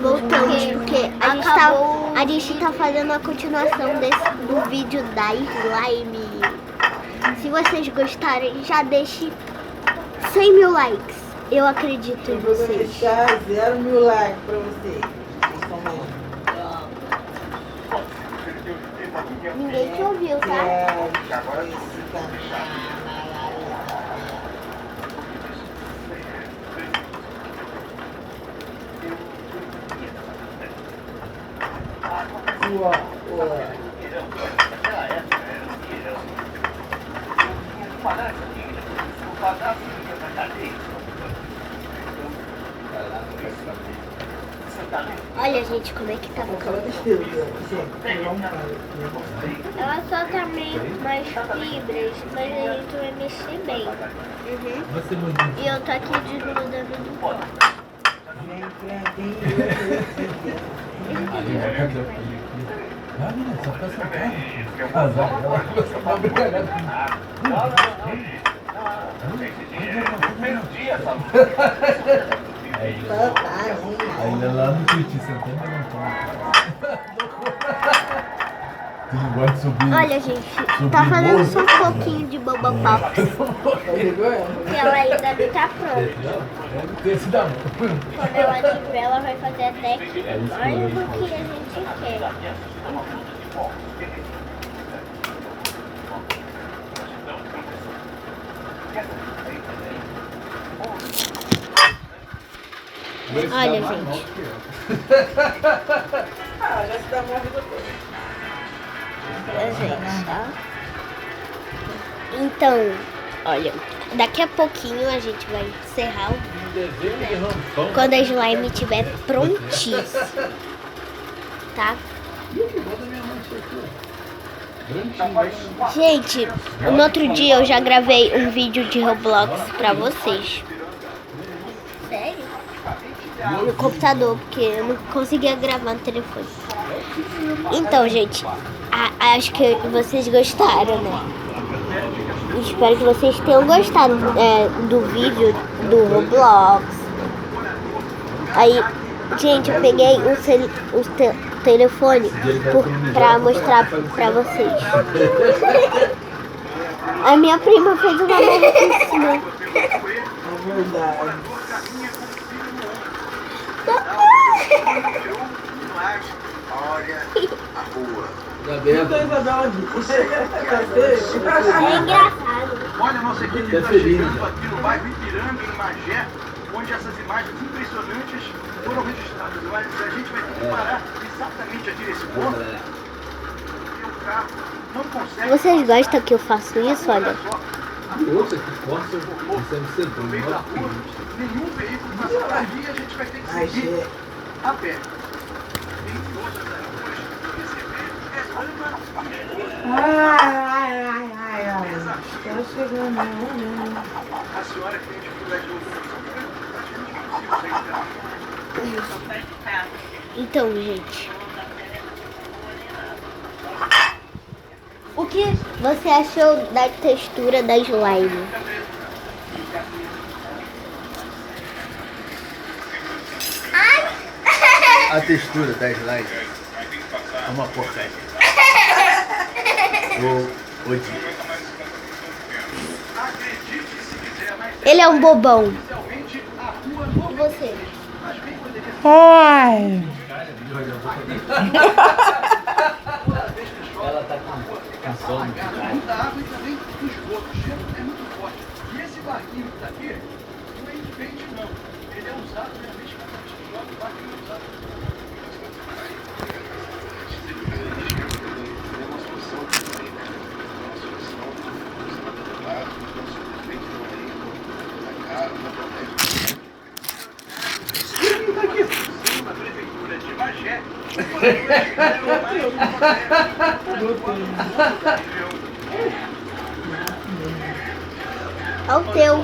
Voltamos, porque a gente tá fazendo a continuação do vídeo da slime. Se vocês gostarem, já deixe 100 mil likes. Eu acredito em Eu vou vocês. deixar 0.000 likes pra vocês. Ninguém te ouviu, tá? Olha, gente, como é que tá ficando. Ela só tá meio mais fibras, mas a gente vai mexer bem. E eu tô aqui desgrudando do pó. Ah, menina, só fica sentado. Casar, ela começa a brincar. Ainda lá no Curitiba, sentando no ponto. Tu não gosta de subir? Olha, gente, tá fazendo só um pouquinho de boba pop. Porque ela ainda não tá pronta. Quando ela tiver, ela vai fazer até que mais do que a gente quer. Olha, gente. Já se dá uma vida Gente, tá? Então, olha, daqui a pouquinho a gente vai encerrar o vídeo, né? Quando a slime estiver prontíssima, tá? Gente, no outro dia eu já gravei um vídeo de Roblox pra vocês. Sério? No computador, porque eu não conseguia gravar no telefone. Então, gente, acho que vocês gostaram, né? Espero que vocês tenham gostado do vídeo do Roblox. Aí, gente, eu peguei o telefone pra mostrar pra vocês. A minha prima fez uma maluquice. É verdade. Olha a rua. É engraçado. Olha a nossa equipe está chegando aqui no bairro Ipiranga, em Magé, onde essas imagens impressionantes foram registradas. Mas a gente vai ter que parar exatamente aqui nesse ponto. E o carro não consegue... Vocês gostam que eu faço isso? Olha. Outra que possa, isso deve ser bom. Nenhum veículo passará ali e a gente vai ter que seguir a pé. Ai. Tá chegando, né? A senhora que tem dificuldade de ouvir. Então, gente, o que você achou da textura da slime? A textura da slime é uma porcaria. Eu odio. Ele é um bobão. E você? Ai. Ela tá com sono. Muita água e também o esgoto. O cheiro é muito forte. E esse barquinho que tá aqui, não é enfeite não. Ele é usado realmente para jogar o barquinho usado. Da prefeitura de Magé. É o teu.